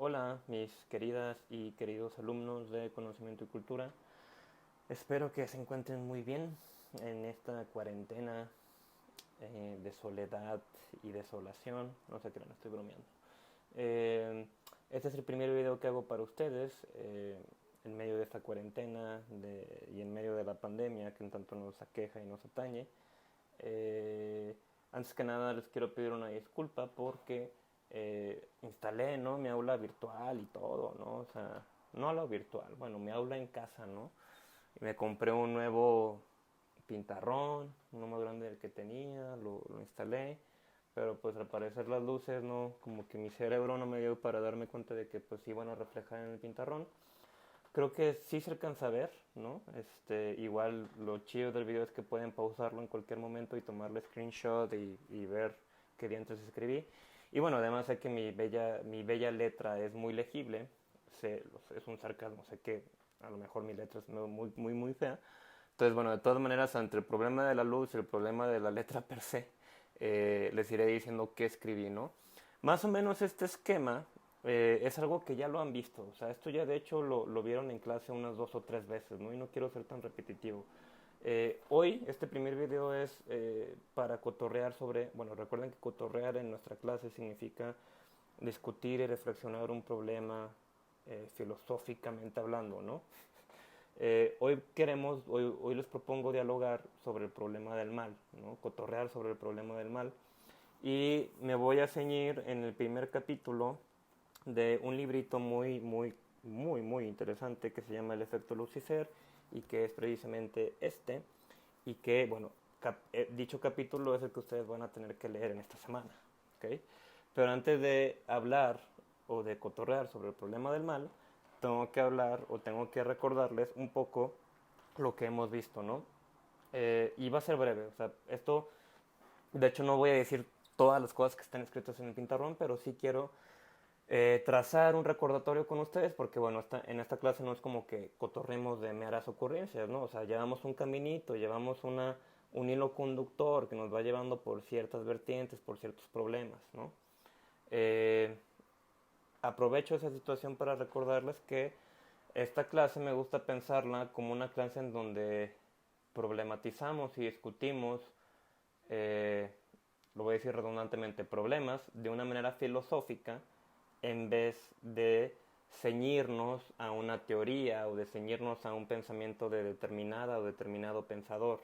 Hola, mis queridas y queridos alumnos de Conocimiento y Cultura. Espero que se encuentren muy bien en esta cuarentena de soledad y desolación. No sé qué, no estoy bromeando. Eh, este es el primer video que hago para ustedes en medio de esta cuarentena y en medio de la pandemia que en tanto nos aqueja y nos atañe. Eh, Antes que nada les quiero pedir una disculpa porque instalé, ¿no?, mi aula virtual y todo, ¿no? O sea, no aula virtual, bueno, mi aula en casa, ¿no? Y me compré un nuevo pintarrón, uno más grande del que tenía, lo instalé, pero pues al parecer las luces, ¿no? Como que mi cerebro no me dio para darme cuenta de que pues iban a reflejar en el pintarrón. Creo que sí se alcanza a ver, ¿no? Igual lo chido del video es que pueden pausarlo en cualquier momento y tomarle screenshot y ver qué dientes escribí. Y bueno, además sé que mi bella letra es muy legible, es un sarcasmo, sé que a lo mejor mi letra es muy, muy, muy fea. Entonces, bueno, de todas maneras, entre el problema de la luz y el problema de la letra per se, les iré diciendo qué escribí, ¿no? Más o menos este esquema es algo que ya lo han visto, o sea, esto ya de hecho lo vieron en clase unas 2 o 3 veces, ¿no? Y no quiero ser tan repetitivo. Hoy este primer video es para cotorrear sobre, bueno, recuerden que cotorrear en nuestra clase significa discutir y reflexionar un problema filosóficamente hablando, ¿no? Hoy les propongo dialogar sobre el problema del mal, ¿no? Cotorrear sobre el problema del mal. Y me voy a ceñir en el primer capítulo de un librito muy, muy, muy, muy interesante que se llama El efecto Lucifer y que es precisamente este. Y que, bueno, dicho capítulo es el que ustedes van a tener que leer en esta semana. ¿Ok? Pero antes de hablar o de cotorrear sobre el problema del mal, tengo que hablar o tengo que recordarles un poco lo que hemos visto, ¿no? Y va a ser breve, o sea, esto, de hecho no voy a decir todas las cosas que están escritas en el pintarrón, pero sí quiero trazar un recordatorio con ustedes, porque bueno, en esta clase no es como que cotorremos de meras ocurrencias, ¿no? O sea, llevamos un caminito, llevamos un hilo conductor que nos va llevando por ciertas vertientes, por ciertos problemas, ¿no? Eh, Aprovecho esa situación para recordarles que esta clase me gusta pensarla como una clase en donde problematizamos y discutimos, eh, lo voy a decir redundantemente, problemas de una manera filosófica en vez de ceñirnos a una teoría o de ceñirnos a un pensamiento de determinada o determinado pensador.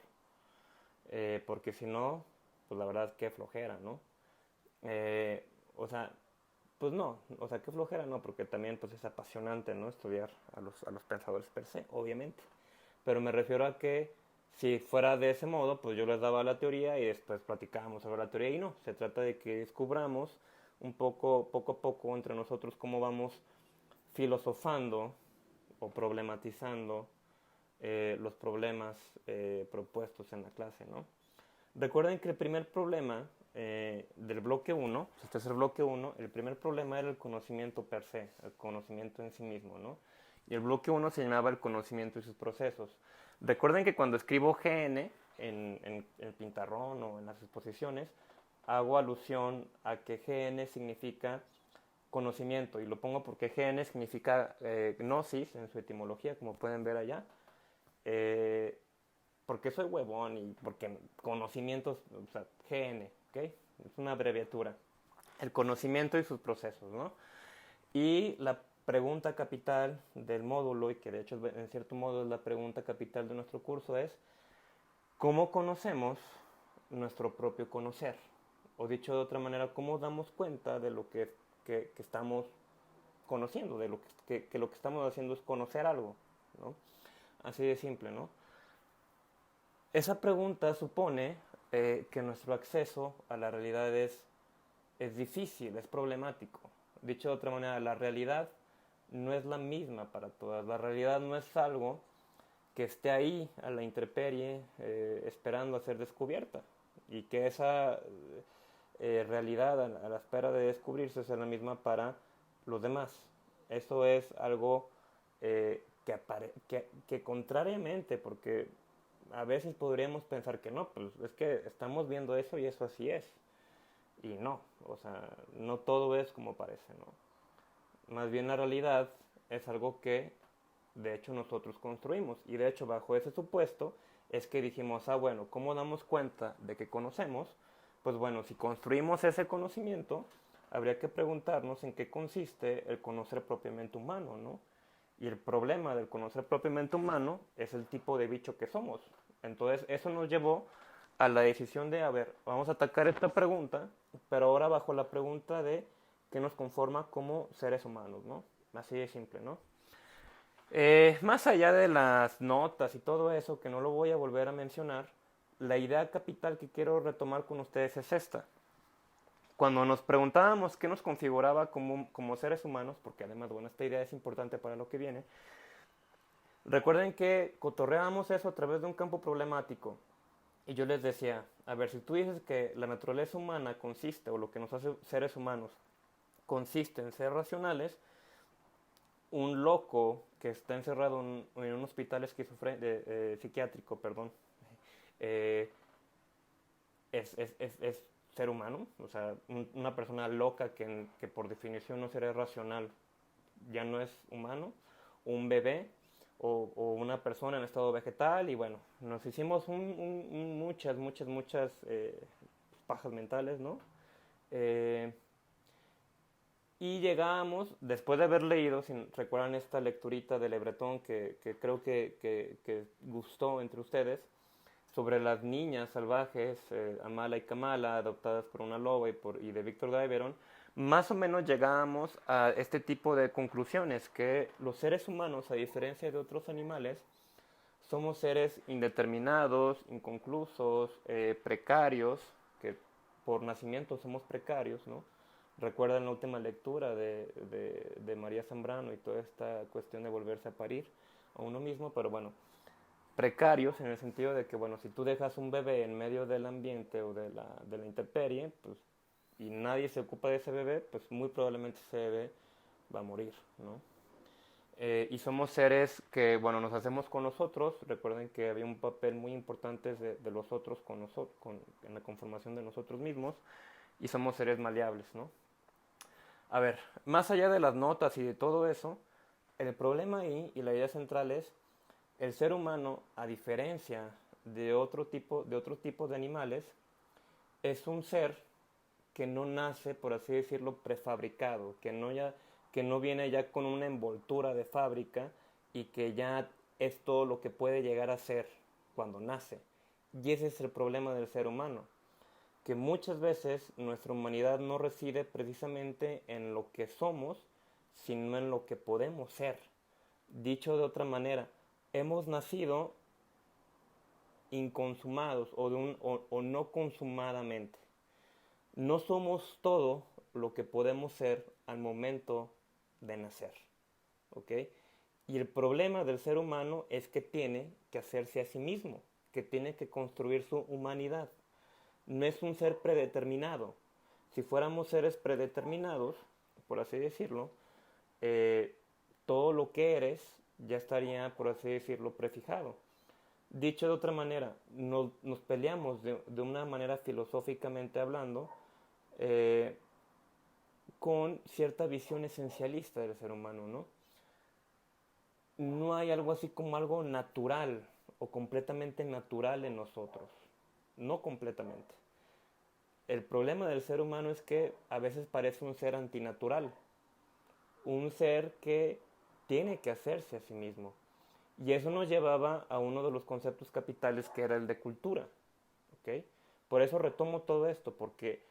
Porque si no, pues la verdad es que flojera, ¿no? Eh, o sea, pues no, o sea, qué flojera, no, porque también pues es apasionante, ¿no? Estudiar a los pensadores per se, obviamente. Pero me refiero a que si fuera de ese modo, pues yo les daba la teoría y después platicábamos sobre la teoría y no, se trata de que descubramos un poco a poco entre nosotros cómo vamos filosofando o problematizando los problemas propuestos en la clase, ¿no? Recuerden que el primer problema del bloque uno, este es el bloque uno, el primer problema era el conocimiento per se, el conocimiento en sí mismo, ¿no? Y el bloque uno se llamaba el conocimiento y sus procesos. Recuerden que cuando escribo GN en el pintarrón o en las exposiciones, hago alusión a que GN significa conocimiento, y lo pongo porque GN significa gnosis en su etimología, como pueden ver allá. Eh, Porque soy huevón y porque conocimientos, o sea, GN, ¿ok? Es una abreviatura. El conocimiento y sus procesos, ¿no? Y la pregunta capital del módulo, y que de hecho en cierto modo es la pregunta capital de nuestro curso, es ¿cómo conocemos nuestro propio conocer? O dicho de otra manera, ¿cómo damos cuenta de lo que estamos conociendo, de que lo que estamos haciendo es conocer algo, ¿no? Así de simple, ¿no? Esa pregunta supone que nuestro acceso a la realidad es difícil, es problemático. Dicho de otra manera, la realidad no es la misma para todas. La realidad no es algo que esté ahí a la intemperie esperando a ser descubierta. Y que esa realidad a la espera de descubrirse sea la misma para los demás. Eso es algo que contrariamente, porque a veces podríamos pensar que no, pues es que estamos viendo eso y eso así es. Y no, o sea, no todo es como parece, ¿no? más bien la realidad es algo que de hecho nosotros construimos. Y de hecho bajo ese supuesto es que dijimos, bueno, ¿cómo damos cuenta de que conocemos? Pues bueno, si construimos ese conocimiento, habría que preguntarnos en qué consiste el conocer propiamente humano, ¿no? Y el problema del conocer propiamente humano es el tipo de bicho que somos. Entonces eso nos llevó a la decisión de, a ver, vamos a atacar esta pregunta, pero ahora bajo la pregunta de qué nos conforma como seres humanos, ¿no? Así de simple, ¿no? Más allá de las notas y todo eso, que no lo voy a volver a mencionar, la idea capital que quiero retomar con ustedes es esta. Cuando nos preguntábamos qué nos configuraba como seres humanos, porque además, bueno, esta idea es importante para lo que viene, recuerden que cotorreábamos eso a través de un campo problemático. Y yo les decía, a ver, si tú dices que la naturaleza humana consiste, o lo que nos hace seres humanos, consiste en ser racionales, un loco que está encerrado en un hospital psiquiátrico, perdón, eh, es ser humano, o sea, una persona loca que por definición no será racional, ya no es humano, un bebé o una persona en estado vegetal, y bueno, nos hicimos muchas pajas mentales, ¿no? Eh, y llegamos, después de haber leído, si recuerdan esta lecturita de Le Breton que creo que gustó entre ustedes, sobre las niñas salvajes, Amala y Kamala, adoptadas por una loba y de Víctor Daiveron, más o menos llegábamos a este tipo de conclusiones, que los seres humanos, a diferencia de otros animales, somos seres indeterminados, inconclusos, precarios, que por nacimiento somos precarios, ¿no? Recuerdan la última lectura de María Zambrano y toda esta cuestión de volverse a parir a uno mismo, pero bueno, precarios en el sentido de que, bueno, si tú dejas un bebé en medio del ambiente o de la intemperie, pues, y nadie se ocupa de ese bebé, pues muy probablemente ese bebé va a morir, ¿no? Y somos seres que, bueno, nos hacemos con nosotros. Recuerden que había un papel muy importante de los otros en la conformación de nosotros mismos, y somos seres maleables, ¿no? A ver, más allá de las notas y de todo eso, el problema ahí y la idea central es el ser humano, a diferencia de otro tipo de animales, es un ser que no nace, por así decirlo, prefabricado, que no viene ya con una envoltura de fábrica y que ya es todo lo que puede llegar a ser cuando nace. Y ese es el problema del ser humano, que muchas veces nuestra humanidad no reside precisamente en lo que somos, sino en lo que podemos ser. Dicho de otra manera, hemos nacido inconsumados o no consumadamente. No somos todo lo que podemos ser al momento de nacer, ¿ok? Y el problema del ser humano es que tiene que hacerse a sí mismo, que tiene que construir su humanidad. No es un ser predeterminado. Si fuéramos seres predeterminados, por así decirlo, todo lo que eres ya estaría, por así decirlo, prefijado. Dicho de otra manera, nos peleamos de una manera filosóficamente hablando eh, con cierta visión esencialista del ser humano, ¿no? No hay algo así como algo natural o completamente natural en nosotros, no completamente. El problema del ser humano es que a veces parece un ser antinatural, un ser que tiene que hacerse a sí mismo. Y eso nos llevaba a uno de los conceptos capitales, que era el de cultura, ¿ok? Por eso retomo todo esto, porque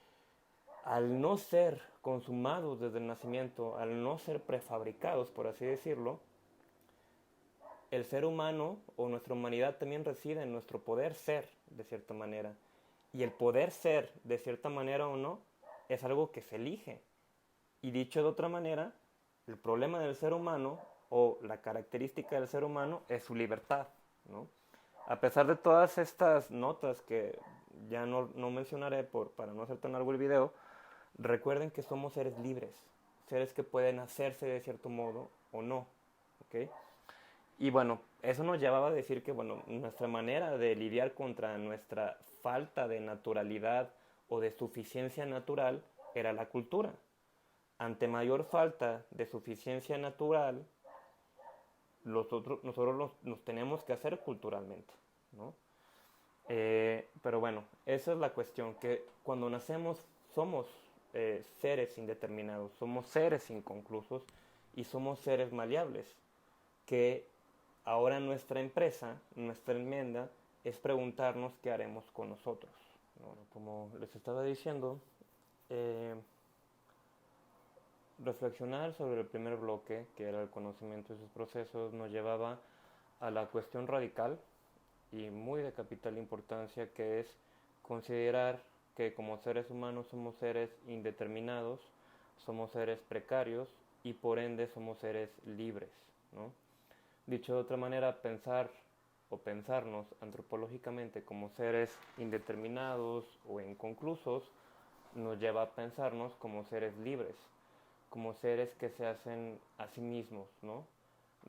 al no ser consumados desde el nacimiento, al no ser prefabricados, por así decirlo, el ser humano o nuestra humanidad también reside en nuestro poder ser, de cierta manera. Y el poder ser, de cierta manera o no, es algo que se elige. Y dicho de otra manera, el problema del ser humano o la característica del ser humano es su libertad, ¿no? A pesar de todas estas notas que ya no mencionaré para no hacer tan largo el video, recuerden que somos seres libres, seres que pueden hacerse de cierto modo o no, ¿ok? Y bueno, eso nos llevaba a decir que, bueno, nuestra manera de lidiar contra nuestra falta de naturalidad o de suficiencia natural era la cultura. ante mayor falta de suficiencia natural, nosotros nos tenemos que hacer culturalmente, ¿no? Pero bueno, esa es la cuestión, que cuando nacemos somos seres indeterminados, somos seres inconclusos y somos seres maleables, que ahora nuestra empresa, nuestra enmienda, es preguntarnos qué haremos con nosotros, ¿no? Como les estaba diciendo, eh, reflexionar sobre el primer bloque, que era el conocimiento de sus procesos, nos llevaba a la cuestión radical y muy de capital importancia, que es considerar que como seres humanos somos seres indeterminados, somos seres precarios y por ende somos seres libres, ¿no? Dicho de otra manera, pensar o pensarnos antropológicamente como seres indeterminados o inconclusos nos lleva a pensarnos como seres libres, como seres que se hacen a sí mismos, ¿no?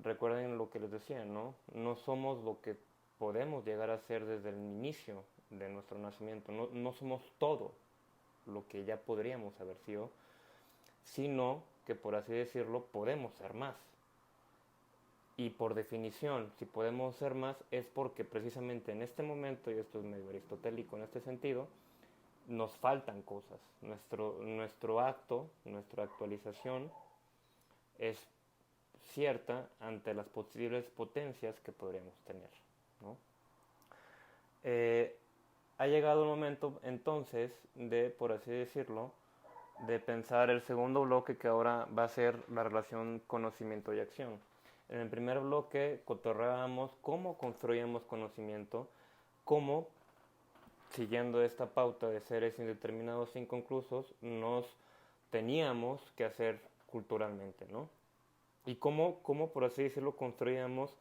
Recuerden lo que les decía, ¿no? No somos lo que podemos llegar a ser desde el inicio de nuestro nacimiento, no somos todo lo que ya podríamos haber sido, sino que, por así decirlo, podemos ser más. Y por definición, si podemos ser más, es porque precisamente en este momento, y esto es medio aristotélico en este sentido, nos faltan cosas. Nuestro acto, nuestra actualización es cierta ante las posibles potencias que podríamos tener, ¿no? Ha llegado el momento entonces de, por así decirlo, de pensar el segundo bloque, que ahora va a ser la relación conocimiento y acción. En el primer bloque cotorreábamos cómo construíamos conocimiento, cómo, siguiendo esta pauta de seres indeterminados e inconclusos, nos teníamos que hacer culturalmente, ¿no? Y cómo, por así decirlo, construíamos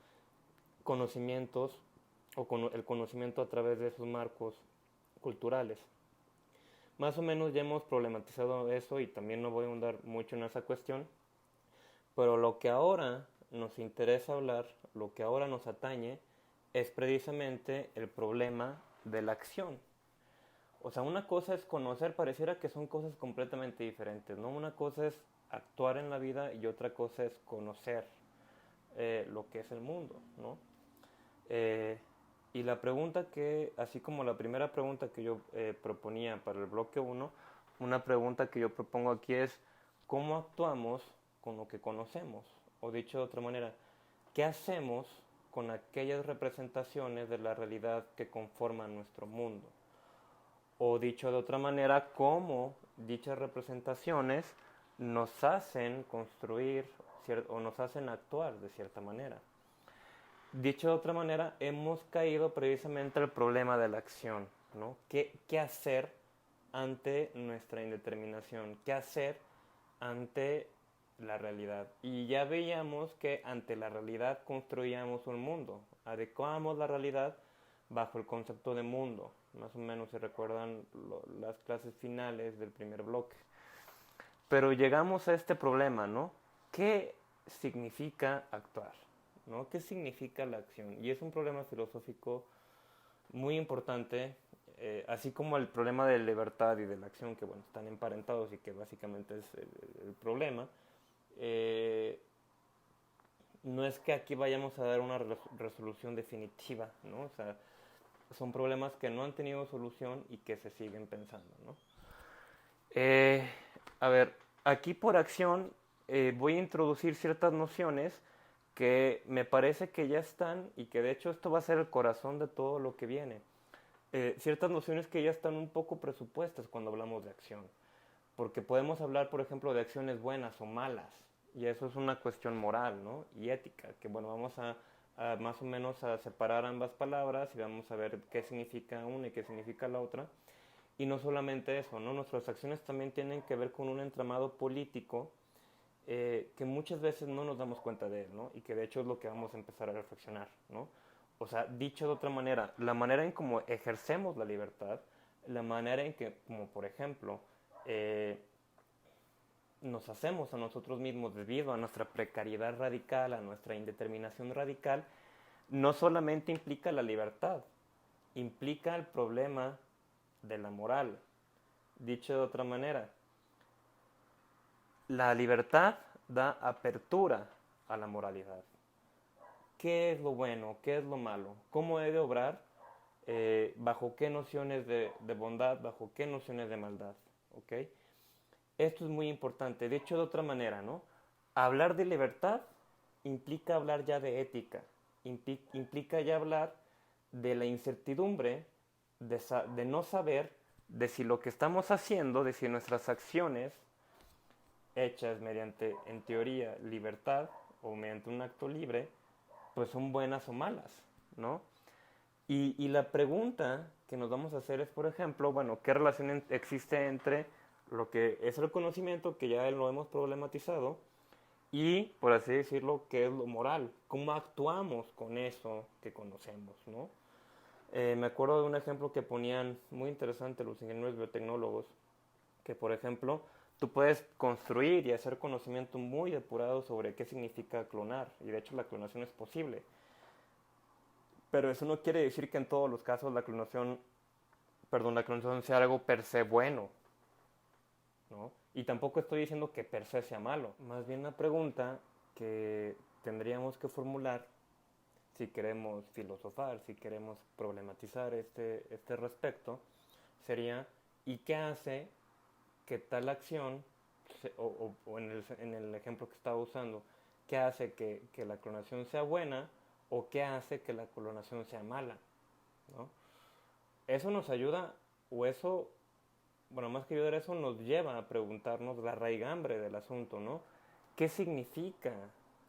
conocimientos o el conocimiento a través de esos marcos culturales. Más o menos ya hemos problematizado eso y también no voy a ahondar mucho en esa cuestión, pero lo que ahora nos interesa hablar, lo que ahora nos atañe, es precisamente el problema de la acción. O sea, una cosa es conocer, pareciera que son cosas completamente diferentes, ¿no? Una cosa es actuar en la vida y otra cosa es conocer lo que es el mundo, ¿no? Eh, y la pregunta que, así como la primera pregunta que yo proponía para el bloque 1, una pregunta que yo propongo aquí es, ¿cómo actuamos con lo que conocemos? O dicho de otra manera, ¿qué hacemos con aquellas representaciones de la realidad que conforman nuestro mundo? O dicho de otra manera, ¿cómo dichas representaciones nos hacen construir o nos hacen actuar de cierta manera? Dicho de otra manera, hemos caído precisamente al problema de la acción, ¿no? ¿Qué hacer ante nuestra indeterminación? ¿Qué hacer ante la realidad? Y ya veíamos que ante la realidad construíamos un mundo, adecuábamos la realidad bajo el concepto de mundo, más o menos si recuerdan las clases finales del primer bloque. Pero llegamos a este problema, ¿no? ¿Qué significa actuar? ¿No? ¿Qué significa la acción? Y es un problema filosófico muy importante, así como el problema de libertad y de la acción, que bueno, están emparentados y que básicamente es el problema. No es que aquí vayamos a dar una resolución definitiva, ¿no? O sea, son problemas que no han tenido solución y que se siguen pensando, ¿no? A ver, aquí por acción voy a introducir ciertas nociones que me parece que ya están y que de hecho esto va a ser el corazón de todo lo que viene. Ciertas nociones que ya están un poco presupuestas cuando hablamos de acción, porque podemos hablar, por ejemplo, de acciones buenas o malas, y eso es una cuestión moral, ¿no? Y ética, que bueno, vamos a más o menos a separar ambas palabras y vamos a ver qué significa una y qué significa la otra. Y no solamente eso, ¿no? Nuestras acciones también tienen que ver con un entramado político que muchas veces no nos damos cuenta de él, ¿no? Y que de hecho es lo que vamos a empezar a reflexionar, ¿no? O sea, dicho de otra manera, la manera en cómo ejercemos la libertad, la manera en que, como por ejemplo, nos hacemos a nosotros mismos debido a nuestra precariedad radical, a nuestra indeterminación radical, no solamente implica la libertad, implica el problema de la moral. Dicho de otra manera, la libertad da apertura a la moralidad. ¿Qué es lo bueno? ¿Qué es lo malo? ¿Cómo he de obrar? ¿Bajo qué nociones de bondad? ¿Bajo qué nociones de maldad? ¿Ok? Esto es muy importante. De hecho, de otra manera, ¿no? Hablar de libertad implica hablar ya de ética. Implica ya hablar de la incertidumbre, de no saber de si lo que estamos haciendo, de si nuestras acciones hechas mediante, en teoría, libertad o mediante un acto libre, pues son buenas o malas, ¿no? Y la pregunta que nos vamos a hacer es, por ejemplo, bueno, ¿qué relación existe entre lo que es el conocimiento, que ya lo hemos problematizado, y, por así decirlo, qué es lo moral? ¿Cómo actuamos con eso que conocemos, ¿no? Me acuerdo de un ejemplo que ponían muy interesante los ingenieros biotecnólogos, que por ejemplo tú puedes construir y hacer conocimiento muy depurado sobre qué significa clonar, y de hecho la clonación es posible, pero eso no quiere decir que en todos los casos la clonación sea algo per se bueno, ¿no? Y tampoco estoy diciendo que per se sea malo, más bien la pregunta que tendríamos que formular si queremos filosofar, si queremos problematizar este respecto, sería ¿y qué hace que tal acción, o en el ejemplo que estaba usando, qué hace que la clonación sea buena o qué hace que la clonación sea mala, ¿no? Eso nos ayuda, o eso, bueno, más que ayudar, eso nos lleva a preguntarnos la raigambre del asunto, ¿no? ¿Qué significa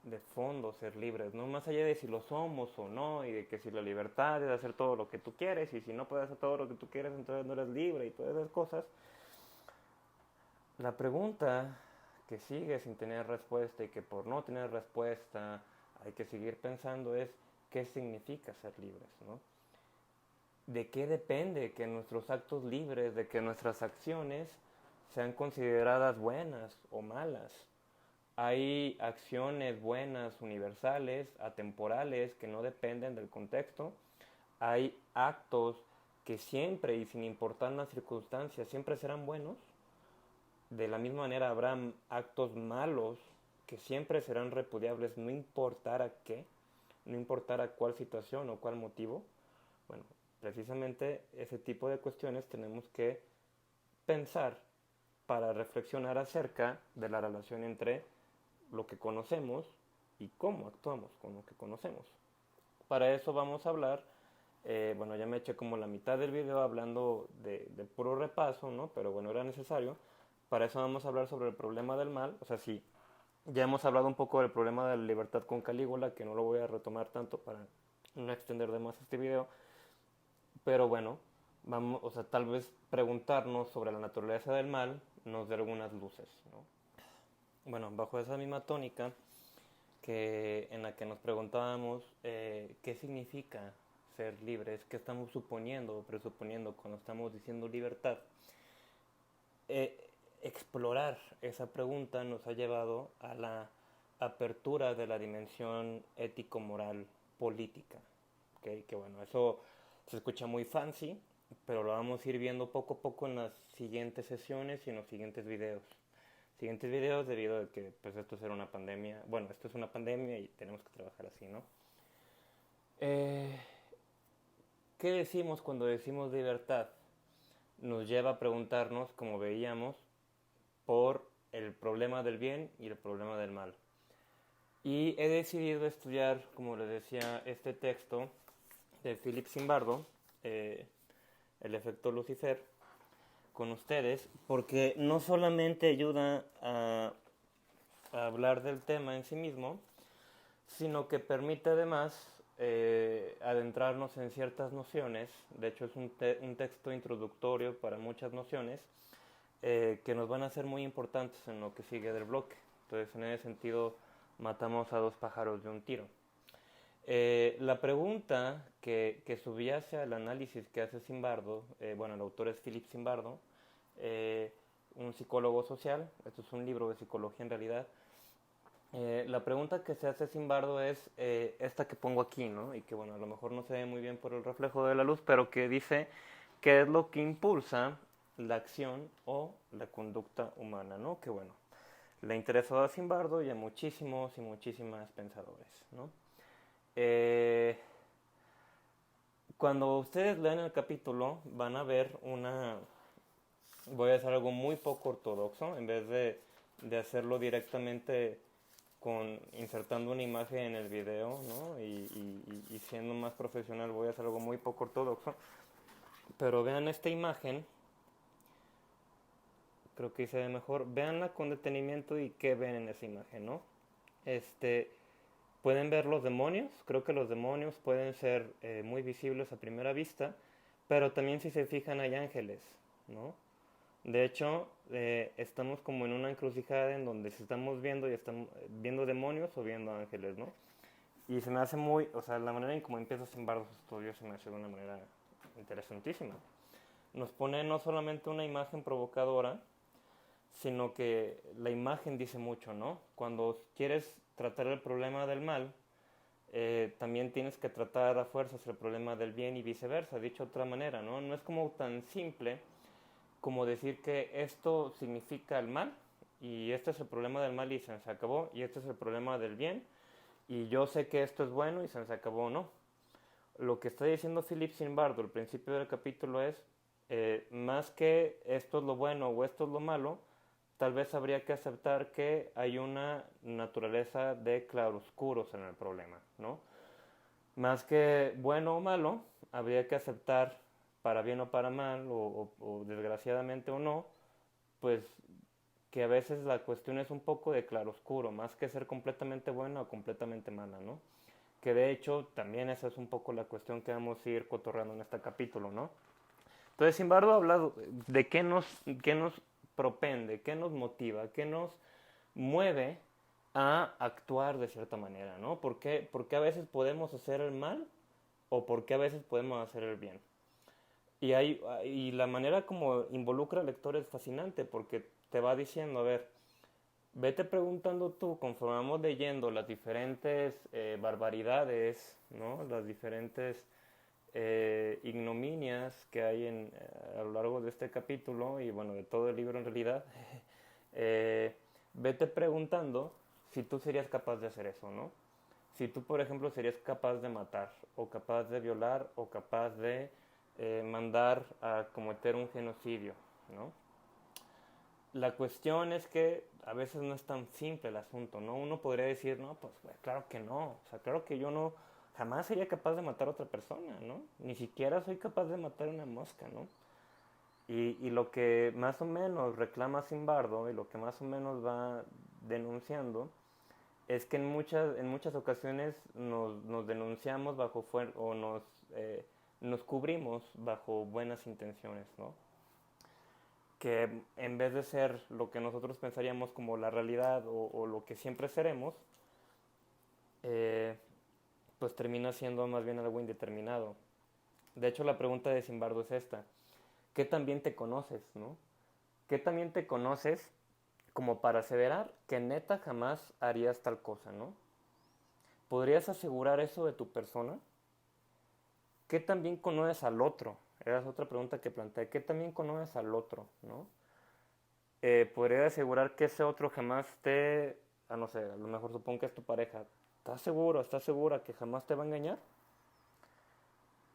de fondo ser libres, ¿no? Más allá de si lo somos o no, y de que si la libertad es hacer todo lo que tú quieres, y si no puedes hacer todo lo que tú quieres, entonces no eres libre, y todas esas cosas. La pregunta que sigue sin tener respuesta y que por no tener respuesta hay que seguir pensando es ¿qué significa ser libres, ¿no? ¿De qué depende que nuestros actos libres, de que nuestras acciones sean consideradas buenas o malas? Hay acciones buenas, universales, atemporales, que no dependen del contexto. Hay actos que siempre y sin importar las circunstancias siempre serán buenos. De la misma manera habrá actos malos que siempre serán repudiables, no importara qué, no importara cuál situación o cuál motivo. Bueno, precisamente ese tipo de cuestiones tenemos que pensar para reflexionar acerca de la relación entre lo que conocemos y cómo actuamos con lo que conocemos. Para eso vamos a hablar, bueno, ya me eché como la mitad del video hablando de puro repaso, ¿no? Pero bueno, era necesario. Para eso vamos a hablar sobre el problema del mal. O sea, sí, ya hemos hablado un poco del problema de la libertad con Calígula, que no lo voy a retomar tanto para no extender de más este video. Pero bueno, vamos, o sea, tal vez preguntarnos sobre la naturaleza del mal nos dé algunas luces, ¿no? Bueno, bajo esa misma tónica en la que nos preguntábamos qué significa ser libres, qué estamos suponiendo o presuponiendo cuando estamos diciendo libertad. Explorar esa pregunta nos ha llevado a la apertura de la dimensión ético-moral política. ¿Okay? Que bueno, eso se escucha muy fancy, pero lo vamos a ir viendo poco a poco en las siguientes sesiones y en los siguientes videos. Siguientes videos debido a que pues esto será una pandemia. Bueno, esto es una pandemia y tenemos que trabajar así, ¿no? ¿Qué decimos cuando decimos libertad? Nos lleva a preguntarnos, como veíamos, por el problema del bien y el problema del mal. Y he decidido estudiar, como les decía, este texto de Philip Zimbardo, El efecto Lucifer, con ustedes, porque no solamente ayuda a hablar del tema en sí mismo, sino que permite además adentrarnos en ciertas nociones. De hecho es un texto introductorio para muchas nociones que nos van a ser muy importantes en lo que sigue del bloque. Entonces en ese sentido matamos a dos pájaros de un tiro. La pregunta que subyace al análisis que hace Zimbardo, bueno, el autor es Philip Zimbardo, un psicólogo social, esto es un libro de psicología en realidad. La pregunta que se hace Zimbardo es esta que pongo aquí, ¿no? Y que bueno, a lo mejor no se ve muy bien por el reflejo de la luz, pero que dice qué es lo que impulsa la acción o la conducta humana, ¿no? Que bueno, le interesó a Zimbardo y a muchísimos y muchísimas pensadores, ¿no? Eh, Cuando ustedes lean el capítulo van a ver voy a hacer algo muy poco ortodoxo, en vez de hacerlo directamente insertando una imagen en el video, ¿no? Y siendo más profesional voy a hacer algo muy poco ortodoxo. Pero vean esta imagen, creo que hice mejor, veanla con detenimiento y qué ven en esa imagen, ¿no? Pueden ver los demonios, creo que los demonios pueden ser muy visibles a primera vista, pero también si se fijan hay ángeles, ¿no? De hecho, estamos como en una encrucijada en donde si estamos viendo y estamos viendo demonios o viendo ángeles, ¿no? Y se me hace o sea, la manera en cómo empieza Zimbardo sus estudios se me hace de una manera interesantísima. Nos pone no solamente una imagen provocadora, sino que la imagen dice mucho, ¿no? Cuando quieres tratar el problema del mal, también tienes que tratar a fuerzas el problema del bien y viceversa, dicho de otra manera, ¿no? No es como tan simple como decir que esto significa el mal y este es el problema del mal y se acabó, y este es el problema del bien y yo sé que esto es bueno y se acabó, no. Lo que está diciendo Philip Zimbardo al principio del capítulo es, más que esto es lo bueno o esto es lo malo, tal vez habría que aceptar que hay una naturaleza de claroscuros en el problema, ¿no? Más que bueno o malo, habría que aceptar, para bien o para mal, o desgraciadamente o no, pues que a veces la cuestión es un poco de claroscuro, más que ser completamente buena o completamente mala, ¿no? Que de hecho también esa es un poco la cuestión que vamos a ir cotorreando en este capítulo, ¿no? Entonces, sin embargo, habla de qué nos propende, qué nos motiva, qué nos mueve a actuar de cierta manera, ¿no? ¿Por qué a veces podemos hacer el mal o por qué a veces podemos hacer el bien? Y la manera como involucra al lector es fascinante porque te va diciendo, a ver, vete preguntando tú, conforme vamos leyendo las diferentes barbaridades, ¿no? Las diferentes ignominias que hay a lo largo de este capítulo y bueno, de todo el libro en realidad, vete preguntando si tú serías capaz de hacer eso, ¿no? Si tú, por ejemplo, serías capaz de matar, o capaz de violar, o capaz de mandar a cometer un genocidio, ¿no? La cuestión es que a veces no es tan simple el asunto, ¿no? Uno podría decir, no, pues claro que no, o sea, claro que yo no, jamás sería capaz de matar a otra persona, ¿no? Ni siquiera soy capaz de matar una mosca, ¿no? Y lo que más o menos reclama Zimbardo y lo que más o menos va denunciando es que en muchas ocasiones nos denunciamos o nos cubrimos bajo buenas intenciones, ¿no? Que en vez de ser lo que nosotros pensaríamos como la realidad o lo que siempre seremos, eh, pues termina siendo más bien algo indeterminado. De hecho, la pregunta de Zimbardo es esta: ¿qué tan bien te conoces, no? ¿Qué tan bien te conoces como para aseverar que neta jamás harías tal cosa, no? ¿Podrías asegurar eso de tu persona? ¿Qué tan bien conoces al otro? Esa es otra pregunta que planteé. ¿Qué tan bien conoces al otro, no? Podría asegurar que ese otro jamás no sé, a lo mejor supongo que es tu pareja. ¿Estás seguro, estás segura que jamás te va a engañar?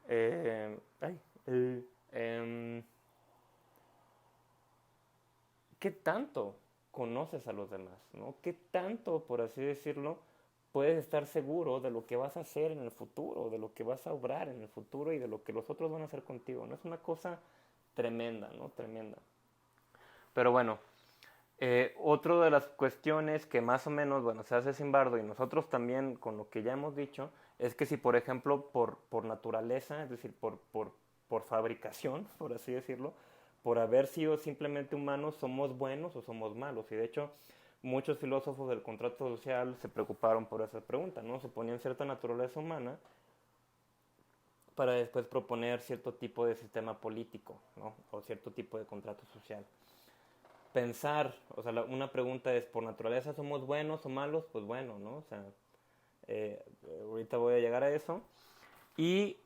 Ay, em, ¿Qué tanto conoces a los demás, ¿no? ¿Qué tanto, por así decirlo, puedes estar seguro de lo que vas a hacer en el futuro, de lo que vas a obrar en el futuro y de lo que los otros van a hacer contigo? ¿No? Es una cosa tremenda, ¿no? Tremenda. Pero bueno, otra de las cuestiones que más o menos, bueno, se hace Zimbardo y nosotros también con lo que ya hemos dicho, es que si por ejemplo por naturaleza, es decir, por fabricación, por así decirlo, por haber sido simplemente humanos, somos buenos o somos malos. Y de hecho, muchos filósofos del contrato social se preocuparon por esa pregunta, ¿no? Se ponían cierta naturaleza humana para después proponer cierto tipo de sistema político, ¿no? O cierto tipo de contrato social. Pensar, o sea, una pregunta es, ¿por naturaleza somos buenos o malos? Pues bueno, ¿no? O sea, eh, ahorita voy a llegar a eso. Y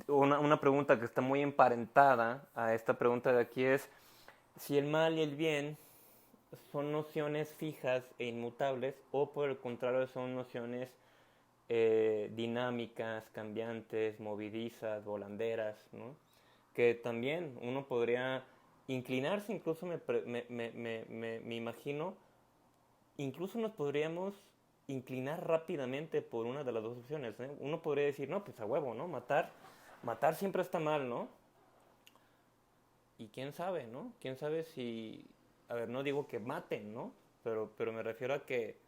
una pregunta que está muy emparentada a esta pregunta de aquí es, si el mal y el bien son nociones fijas e inmutables, o por el contrario son nociones dinámicas, cambiantes, movidizas, volanderas, ¿no? Que también uno podría inclinarse, incluso me imagino, incluso nos podríamos inclinar rápidamente por una de las dos opciones, ¿eh? Uno podría decir, no, pues a huevo, ¿no? Matar siempre está mal, ¿no? Y quién sabe, ¿no? Quién sabe si, a ver, no digo que maten, ¿no? Pero me refiero a que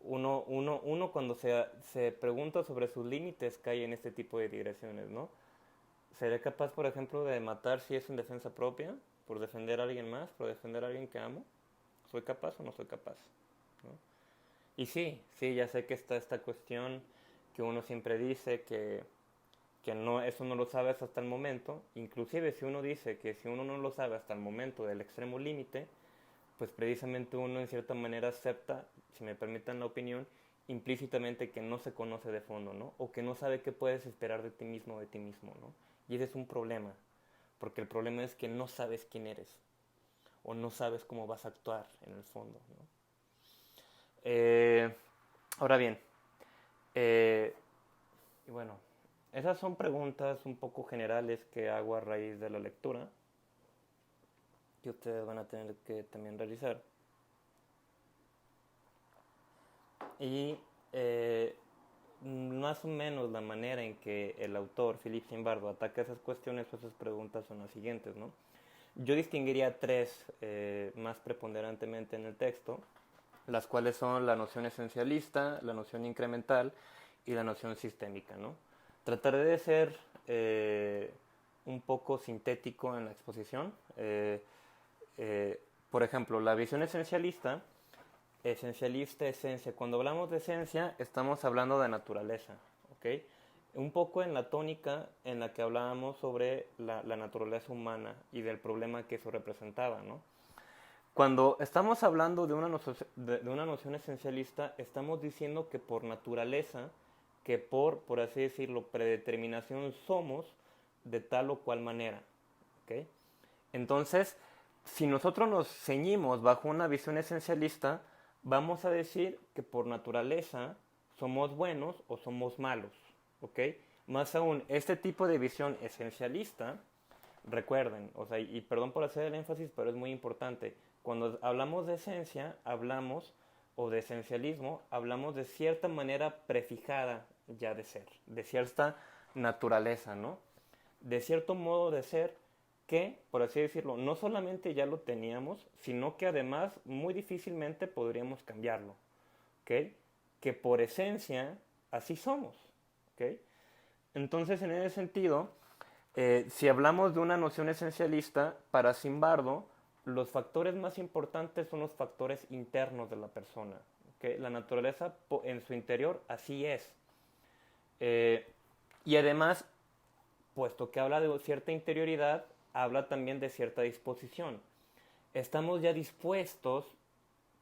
uno cuando se pregunta sobre sus límites cae en este tipo de digresiones, ¿no? ¿Seré capaz, por ejemplo, de matar si es en defensa propia? ¿Por defender a alguien más? ¿Por defender a alguien que amo? ¿Soy capaz o no soy capaz? ¿No? Y sí, ya sé que está esta cuestión que uno siempre dice que no, eso no lo sabes hasta el momento. Inclusive si uno dice que si uno no lo sabe hasta el momento del extremo límite, pues precisamente uno en cierta manera acepta, si me permiten la opinión, implícitamente que no se conoce de fondo, ¿no? O que no sabe qué puedes esperar de ti mismo o de ti mismo, ¿no? Y ese es un problema, porque el problema es que no sabes quién eres, o no sabes cómo vas a actuar en el fondo, ¿no? Eh, ahora bien, eh, y bueno, esas son preguntas un poco generales que hago a raíz de la lectura, que ustedes van a tener que también realizar. Y más o menos la manera en que el autor, Philip Zimbardo, ataca esas cuestiones o esas preguntas son las siguientes, ¿no? Yo distinguiría tres más preponderantemente en el texto, las cuales son la noción esencialista, la noción incremental y la noción sistémica, ¿no? Trataré de ser un poco sintético en la exposición. Por ejemplo, la visión esencialista, esencia. Cuando hablamos de esencia, estamos hablando de naturaleza, ¿ok? Un poco en la tónica en la que hablábamos sobre la naturaleza humana y del problema que eso representaba, ¿no? Cuando estamos hablando de una noción esencialista, estamos diciendo que por naturaleza, que por así decirlo, predeterminación somos de tal o cual manera, ¿ok? Entonces, si nosotros nos ceñimos bajo una visión esencialista, vamos a decir que por naturaleza somos buenos o somos malos, ¿ok? Más aún, este tipo de visión esencialista, recuerden, o sea, y perdón por hacer el énfasis, pero es muy importante, cuando hablamos de esencia, hablamos, o de esencialismo, hablamos de cierta manera prefijada ya de ser, de cierta naturaleza, ¿no? De cierto modo de ser que, por así decirlo, no solamente ya lo teníamos, sino que además muy difícilmente podríamos cambiarlo, ¿ok? Que por esencia así somos, ¿ok? Entonces, en ese sentido, si hablamos de una noción esencialista, para Zimbardo, los factores más importantes son los factores internos de la persona, ¿ok? La naturaleza en su interior así es. Eh, y además, puesto que habla de cierta interioridad, habla también de cierta disposición. Estamos ya dispuestos,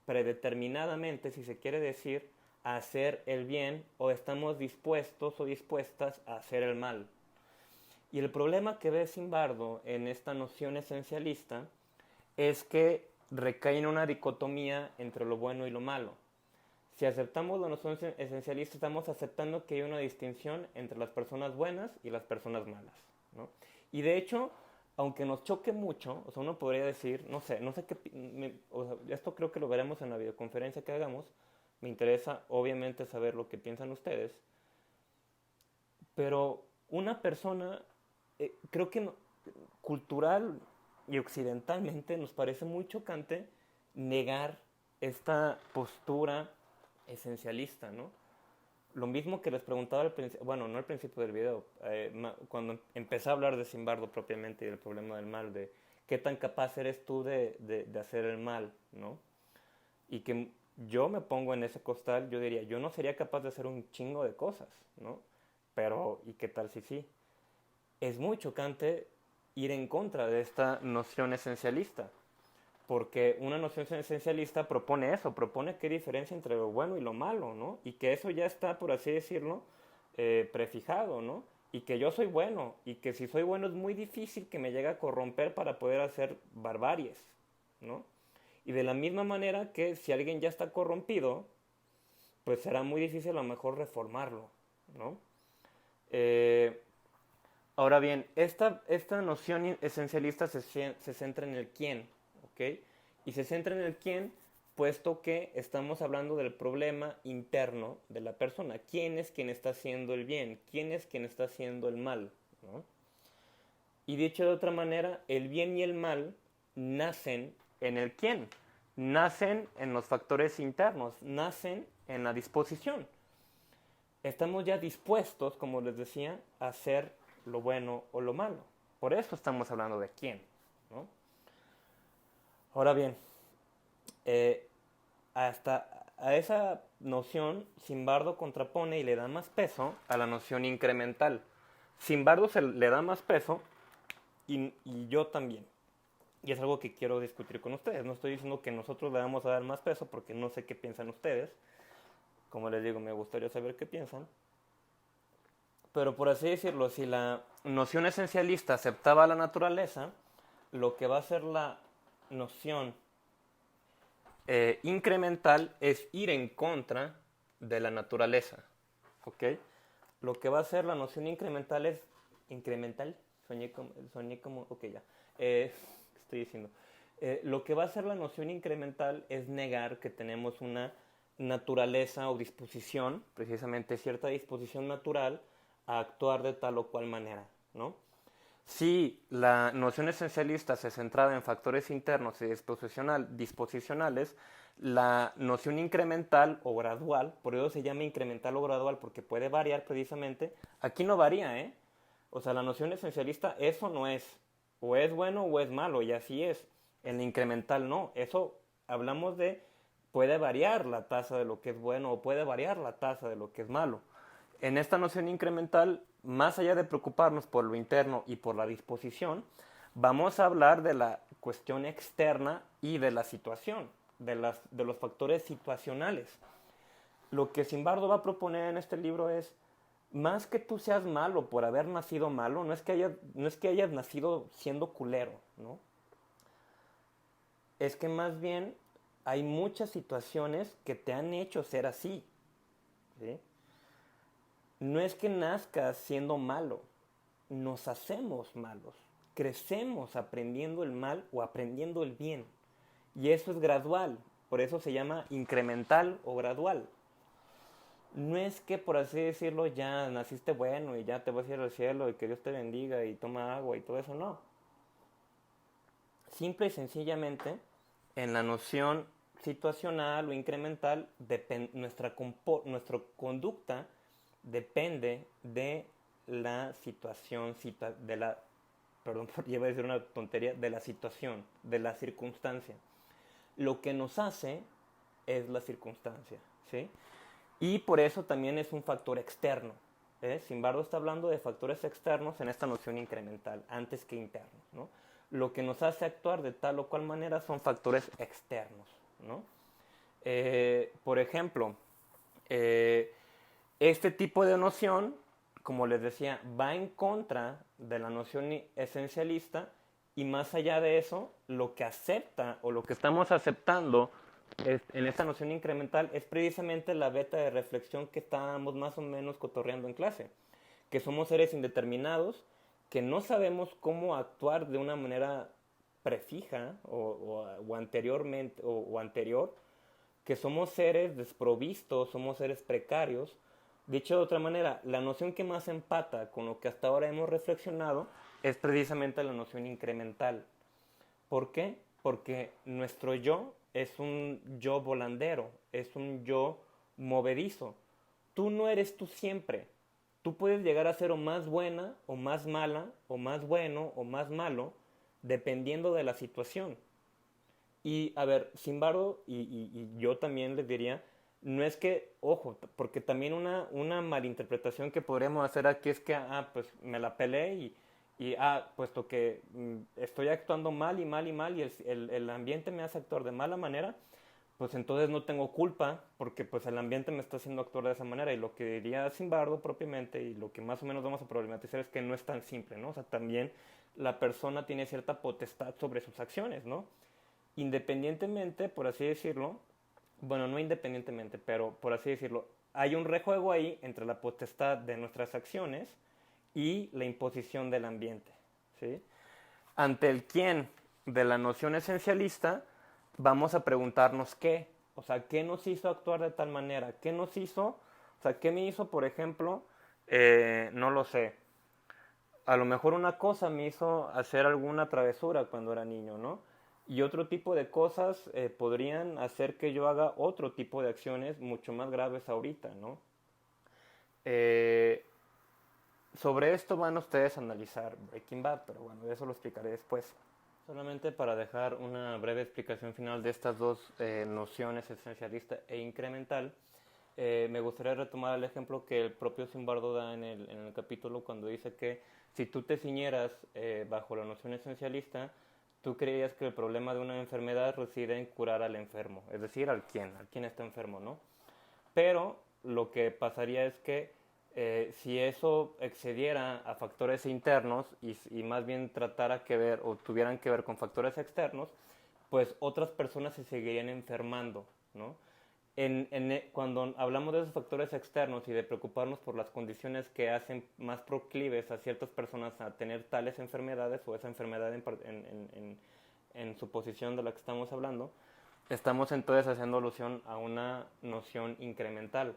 predeterminadamente, si se quiere decir, a hacer el bien, o estamos dispuestos o dispuestas a hacer el mal. Y el problema que ve Zimbardo en esta noción esencialista es que recae en una dicotomía entre lo bueno y lo malo. Si aceptamos la noción esencialista, estamos aceptando que hay una distinción entre las personas buenas y las personas malas, ¿no? Y de hecho, aunque nos choque mucho, o sea, uno podría decir, no sé qué, o sea, esto creo que lo veremos en la videoconferencia que hagamos, me interesa obviamente saber lo que piensan ustedes, pero una persona, creo que cultural y occidentalmente nos parece muy chocante negar esta postura esencialista, ¿no? Lo mismo que les preguntaba al principio, bueno, no al principio del video, cuando empecé a hablar de Zimbardo propiamente y del problema del mal, de qué tan capaz eres tú de hacer el mal, ¿no? Y que yo me pongo en ese costal, yo diría, yo no sería capaz de hacer un chingo de cosas, ¿no? Pero, ¿y qué tal si sí? Es muy chocante ir en contra de esta noción esencialista, porque una noción esencialista propone eso, propone qué diferencia entre lo bueno y lo malo, ¿no? Y que eso ya está, por así decirlo, prefijado, ¿no? Y que yo soy bueno, y que si soy bueno es muy difícil que me llegue a corromper para poder hacer barbaries, ¿no? Y de la misma manera que si alguien ya está corrompido, pues será muy difícil a lo mejor reformarlo, ¿no? Eh, Ahora bien, esta noción esencialista se centra en el quién, ¿ok? Y se centra en el quién, puesto que estamos hablando del problema interno de la persona. ¿Quién es quien está haciendo el bien? ¿Quién es quien está haciendo el mal? ¿No? Y dicho de otra manera, el bien y el mal nacen en el quién, nacen en los factores internos, nacen en la disposición. Estamos ya dispuestos, como les decía, a hacer lo bueno o lo malo. Por eso estamos hablando de quién, ¿no? Ahora bien, eh, hasta a esa noción, Zimbardo contrapone y le da más peso a la noción incremental. Zimbardo le da más peso y yo también. Y es algo que quiero discutir con ustedes. No estoy diciendo que nosotros le vamos a dar más peso porque no sé qué piensan ustedes. Como les digo, me gustaría saber qué piensan. Pero por así decirlo, si la noción esencialista aceptaba la naturaleza, lo que va a ser la noción incremental es ir en contra de la naturaleza. ¿Ok? Lo que va a hacer la noción incremental es... ¿Incremental? Soñé como ok, ya. Estoy diciendo. Lo que va a hacer la noción incremental es negar que tenemos una naturaleza o disposición, precisamente cierta disposición natural, a actuar de tal o cual manera, ¿no? Si la noción esencialista se centraba en factores internos y disposicionales, la noción incremental o gradual, por eso se llama incremental o gradual, porque puede variar precisamente, aquí no varía, ¿eh? O sea, la noción esencialista, eso no es, o es bueno o es malo, y así es. En la incremental no, eso hablamos de, puede variar la tasa de lo que es bueno o puede variar la tasa de lo que es malo. En esta noción incremental, más allá de preocuparnos por lo interno y por la disposición, vamos a hablar de la cuestión externa y de la situación, de los factores situacionales. Lo que Zimbardo va a proponer en este libro es, más que tú seas malo por haber nacido malo, no es que hayas nacido siendo culero, ¿no? Es que más bien hay muchas situaciones que te han hecho ser así, ¿sí? No es que nazcas siendo malo, nos hacemos malos, crecemos aprendiendo el mal o aprendiendo el bien. Y eso es gradual, por eso se llama incremental o gradual. No es que, por así decirlo, ya naciste bueno y ya te vas a ir al cielo y que Dios te bendiga y toma agua y todo eso, no. Simple y sencillamente, en la noción situacional o incremental, nuestra conducta depende de la situación, de la, perdón, iba a decir una tontería, de la situación, de la circunstancia. Lo que nos hace es la circunstancia, ¿sí? Y por eso también es un factor externo. Zimbardo está hablando de factores externos en esta noción incremental, antes que internos, ¿no? Lo que nos hace actuar de tal o cual manera son factores externos, ¿no? Por ejemplo, este tipo de noción, como les decía, va en contra de la noción esencialista y más allá de eso, lo que acepta o lo que estamos aceptando en esta noción incremental es precisamente la beta de reflexión que estábamos más o menos cotorreando en clase, que somos seres indeterminados, que no sabemos cómo actuar de una manera prefija o anteriormente o anterior, que somos seres desprovistos, somos seres precarios. Dicho de otra manera, la noción que más empata con lo que hasta ahora hemos reflexionado es precisamente la noción incremental. ¿Por qué? Porque nuestro yo es un yo volandero, es un yo movedizo. Tú no eres tú siempre. Tú puedes llegar a ser o más buena, o más mala, o más bueno, o más malo, dependiendo de la situación. Y a ver, sin embargo, y yo también les diría, no es que, ojo, porque también una malinterpretación que podríamos hacer aquí es que, pues me la peleé puesto que estoy actuando mal y mal y mal y el ambiente me hace actuar de mala manera, pues entonces no tengo culpa porque pues el ambiente me está haciendo actuar de esa manera. Y lo que diría Zimbardo propiamente y lo que más o menos vamos a problematizar es que no es tan simple, ¿no? O sea, también la persona tiene cierta potestad sobre sus acciones, ¿no? independientemente, por así decirlo, bueno, no independientemente, pero por así decirlo, hay un rejuego ahí entre la potestad de nuestras acciones y la imposición del ambiente, ¿sí? Ante el quién de la noción esencialista, vamos a preguntarnos qué, o sea, qué nos hizo actuar de tal manera, qué nos hizo, o sea, qué me hizo, por ejemplo, no lo sé, a lo mejor una cosa me hizo hacer alguna travesura cuando era niño, ¿no? Y otro tipo de cosas podrían hacer que yo haga otro tipo de acciones mucho más graves ahorita, ¿no? Eh, Sobre esto van ustedes a analizar Breaking Bad, pero bueno, eso lo explicaré después. Solamente para dejar una breve explicación final de estas dos nociones, esencialista e incremental, me gustaría retomar el ejemplo que el propio Zimbardo da en el capítulo cuando dice que si tú te ciñeras bajo la noción esencialista, tú creías que el problema de una enfermedad reside en curar al enfermo, es decir, al quien está enfermo, ¿no? Pero lo que pasaría es que si eso excediera a factores internos y más bien tratara que ver o tuvieran que ver con factores externos, pues otras personas se seguirían enfermando, ¿no? Cuando hablamos de esos factores externos y de preocuparnos por las condiciones que hacen más proclives a ciertas personas a tener tales enfermedades o esa enfermedad en su posición de la que estamos hablando, estamos entonces haciendo alusión a una noción incremental.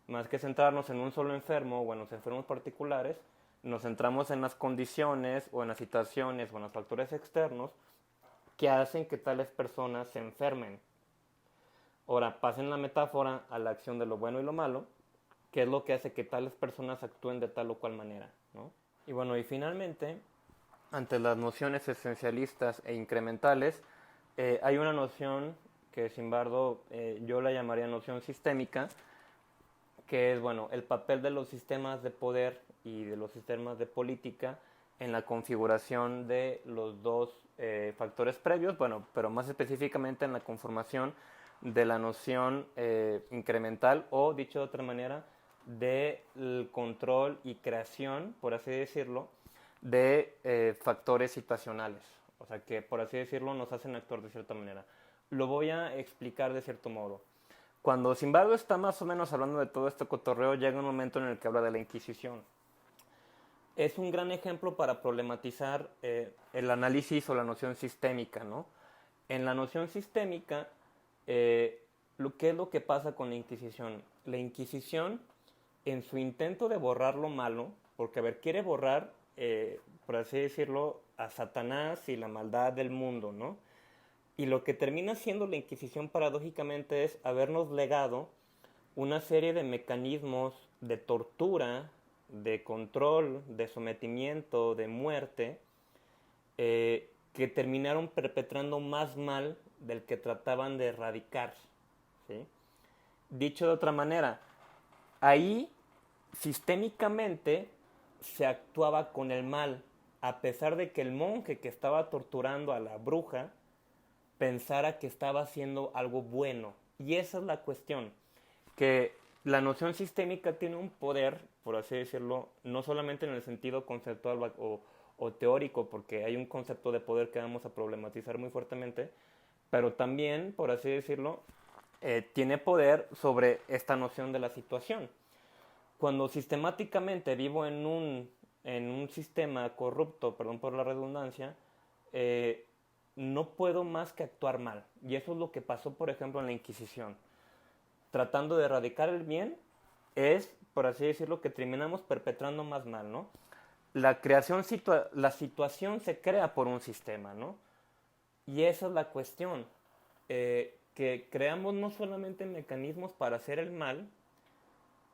Más que centrarnos en un solo enfermo o en los enfermos particulares, nos centramos en las condiciones o en las situaciones o en los factores externos que hacen que tales personas se enfermen. Ahora, pasen la metáfora a la acción de lo bueno y lo malo, que es lo que hace que tales personas actúen de tal o cual manera, ¿no? Y bueno, y finalmente, ante las nociones esencialistas e incrementales, hay una noción que, sin embargo, yo la llamaría noción sistémica, que es, bueno, el papel de los sistemas de poder y de los sistemas de política en la configuración de los dos factores previos, bueno, pero más específicamente en la conformación de la noción incremental o, dicho de otra manera, del control y creación, por así decirlo, de factores situacionales. O sea, que por así decirlo nos hacen actuar de cierta manera. Lo voy a explicar de cierto modo. Cuando Zimbardo está más o menos hablando de todo este cotorreo, llega un momento en el que habla de la Inquisición. Es un gran ejemplo para problematizar el análisis o la noción sistémica, ¿no? En la noción sistémica, ¿qué es lo que pasa con la Inquisición? La Inquisición, en su intento de borrar lo malo, porque, a ver, quiere borrar, por así decirlo, a Satanás y la maldad del mundo, ¿no? Y lo que termina siendo la Inquisición paradójicamente es habernos legado una serie de mecanismos de tortura, de control, de sometimiento, de muerte, que terminaron perpetrando más mal del que trataban de erradicar, ¿sí? Dicho de otra manera, ahí sistémicamente se actuaba con el mal, a pesar de que el monje que estaba torturando a la bruja pensara que estaba haciendo algo bueno. Y esa es la cuestión, que la noción sistémica tiene un poder, por así decirlo, no solamente en el sentido conceptual o teórico, porque hay un concepto de poder que vamos a problematizar muy fuertemente, pero también, por así decirlo, tiene poder sobre esta noción de la situación. Cuando sistemáticamente vivo en un sistema corrupto, perdón por la redundancia, no puedo más que actuar mal. Y eso es lo que pasó, por ejemplo, en la Inquisición. Tratando de erradicar el bien, es, por así decirlo, que terminamos perpetrando más mal, ¿no? La situación se crea por un sistema, ¿no? Y esa es la cuestión, que creamos no solamente mecanismos para hacer el mal,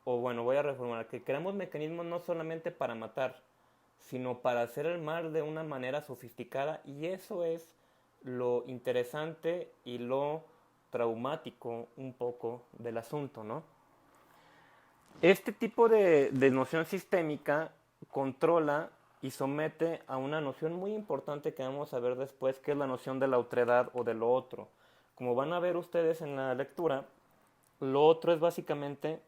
o bueno, voy a reformular, que creamos mecanismos no solamente para matar, sino para hacer el mal de una manera sofisticada, y eso es lo interesante y lo traumático un poco del asunto, ¿no? Este tipo de noción sistémica controla y somete a una noción muy importante que vamos a ver después, que es la noción de la otredad o de lo otro. Como van a ver ustedes en la lectura, lo otro es básicamente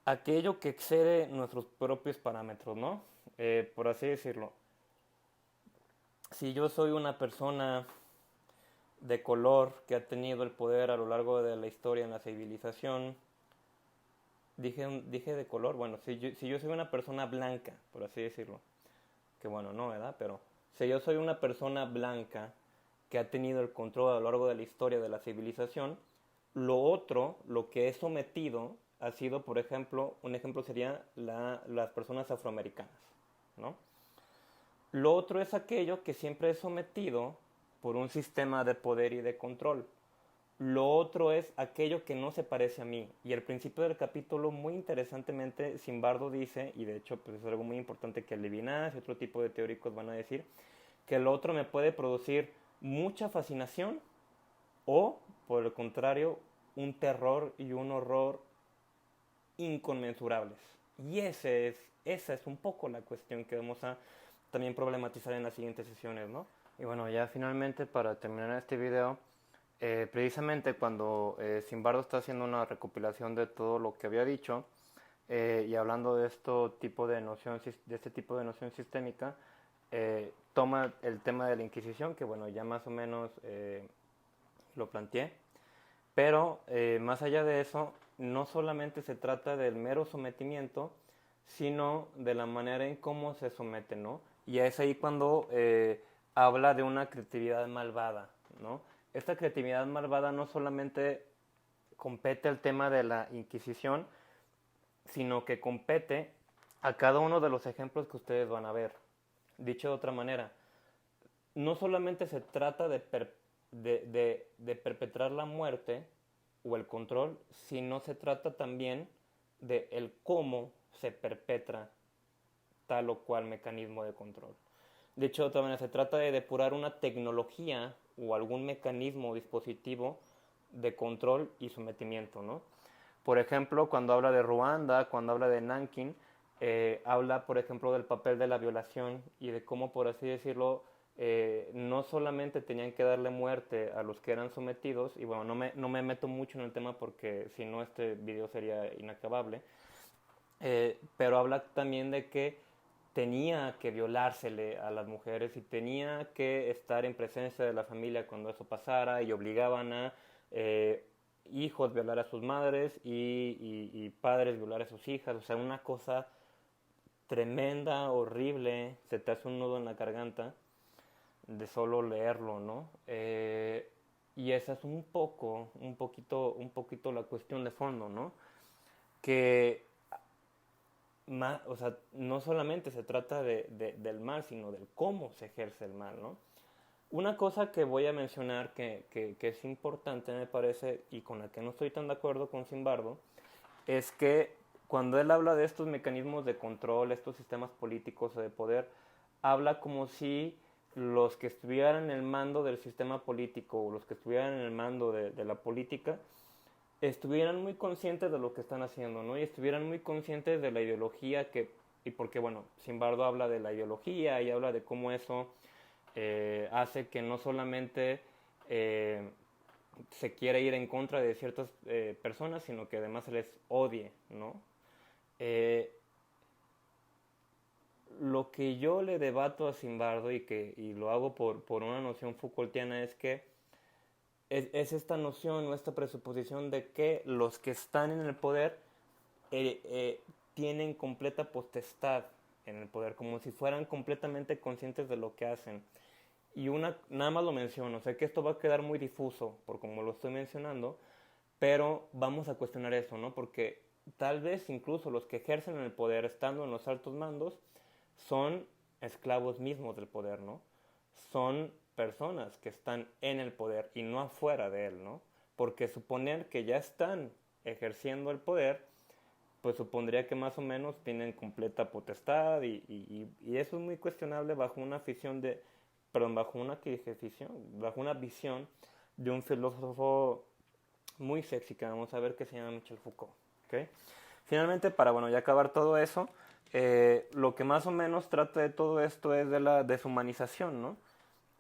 aquello que excede nuestros propios parámetros, ¿no? Por así decirlo. Si yo soy una persona de color que ha tenido el poder a lo largo de la historia en la civilización. Dije de color, bueno, si yo soy una persona blanca, por así decirlo, que bueno, no, ¿verdad? Pero si yo soy una persona blanca que ha tenido el control a lo largo de la historia de la civilización, lo otro, lo que he sometido, ha sido, por ejemplo, un ejemplo sería las personas afroamericanas, ¿no? Lo otro es aquello que siempre es sometido por un sistema de poder y de control. Lo otro es aquello que no se parece a mí. Y el principio del capítulo, muy interesantemente, Zimbardo dice, y de hecho pues es algo muy importante que Levinas y otro tipo de teóricos van a decir, que lo otro me puede producir mucha fascinación o, por el contrario, un terror y un horror inconmensurables. Y esa es un poco la cuestión que vamos a también problematizar en las siguientes sesiones, ¿no? Y bueno, ya finalmente para terminar este video, precisamente cuando Zimbardo está haciendo una recopilación de todo lo que había dicho y hablando de este tipo de noción sistémica, toma el tema de la Inquisición, que bueno, ya más o menos lo planteé, pero más allá de eso, no solamente se trata del mero sometimiento, sino de la manera en cómo se somete, ¿no? Y es ahí cuando habla de una creatividad malvada, ¿no? Esta creatividad malvada no solamente compete al tema de la Inquisición, sino que compete a cada uno de los ejemplos que ustedes van a ver. Dicho de otra manera, no solamente se trata de perpetrar la muerte o el control, sino se trata también de el cómo se perpetra tal o cual mecanismo de control. De hecho, también se trata de depurar una tecnología o algún mecanismo o dispositivo de control y sometimiento, ¿no? Por ejemplo, cuando habla de Ruanda, cuando habla de Nanking, habla, por ejemplo, del papel de la violación y de cómo, por así decirlo, no solamente tenían que darle muerte a los que eran sometidos, y bueno, no me meto mucho en el tema porque si no este video sería inacabable, pero habla también de que tenía que violársele a las mujeres y tenía que estar en presencia de la familia cuando eso pasara y obligaban a hijos violar a sus madres y padres violar a sus hijas, o sea, una cosa tremenda, horrible, se te hace un nudo en la garganta de solo leerlo, ¿no? Y esa es un poquito la cuestión de fondo, ¿no? Que o sea, no solamente se trata del mal, sino del cómo se ejerce el mal, ¿no? Una cosa que voy a mencionar que es importante, me parece, y con la que no estoy tan de acuerdo con Zimbardo, es que cuando él habla de estos mecanismos de control, estos sistemas políticos o de poder, habla como si los que estuvieran en el mando del sistema político o los que estuvieran en el mando de la política estuvieran muy conscientes de lo que están haciendo, ¿no? Y estuvieran muy conscientes de la ideología y porque, bueno, Zimbardo habla de la ideología y habla de cómo eso hace que no solamente se quiera ir en contra de ciertas personas, sino que además se les odie, ¿no? Eh, lo que yo le debato a Zimbardo y lo hago por una noción Foucaultiana es que es esta noción o esta presuposición de que los que están en el poder tienen completa potestad en el poder, como si fueran completamente conscientes de lo que hacen. Y nada más lo menciono, sé que esto va a quedar muy difuso por como lo estoy mencionando, pero vamos a cuestionar eso, ¿no? Porque tal vez incluso los que ejercen el poder estando en los altos mandos son esclavos mismos del poder, ¿no? Son personas que están en el poder y no afuera de él, ¿no? Porque suponer que ya están ejerciendo el poder, pues supondría que más o menos tienen completa potestad y eso es muy cuestionable bajo una afición de, perdón, bajo una visión de un filósofo muy sexy que vamos a ver que se llama Michel Foucault, ¿okay? Finalmente, para bueno, ya acabar todo eso, lo que más o menos trata de todo esto es de la deshumanización, ¿no?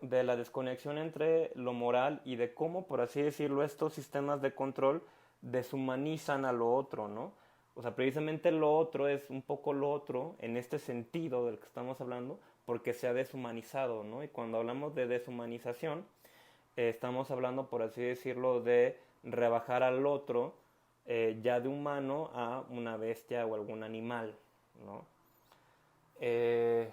De la desconexión entre lo moral y de cómo, por así decirlo, estos sistemas de control deshumanizan a lo otro, ¿no? O sea, precisamente lo otro es un poco lo otro en este sentido del que estamos hablando, porque se ha deshumanizado, ¿no? Y cuando hablamos de deshumanización, estamos hablando, por así decirlo, de rebajar al otro ya de humano a una bestia o algún animal, ¿no? Eh,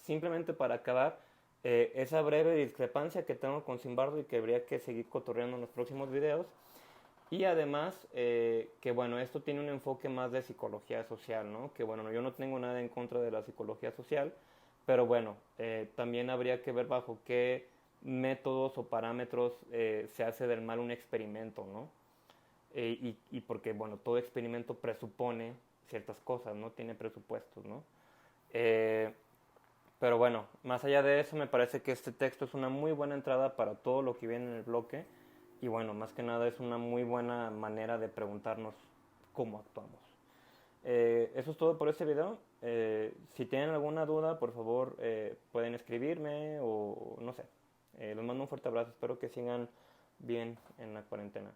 Simplemente para acabar, esa breve discrepancia que tengo con Simbardo y que habría que seguir cotorreando en los próximos videos. Y además, que bueno, esto tiene un enfoque más de psicología social, ¿no? Que bueno, yo no tengo nada en contra de la psicología social, pero bueno, también habría que ver bajo qué métodos o parámetros se hace del mal un experimento, ¿no? Y porque, bueno, todo experimento presupone ciertas cosas, ¿no? Tiene presupuestos, ¿no? Eh, pero bueno, más allá de eso, me parece que este texto es una muy buena entrada para todo lo que viene en el bloque. Y bueno, más que nada es una muy buena manera de preguntarnos cómo actuamos. Eso es todo por este video. Si tienen alguna duda, por favor, pueden escribirme o no sé. Les mando un fuerte abrazo. Espero que sigan bien en la cuarentena.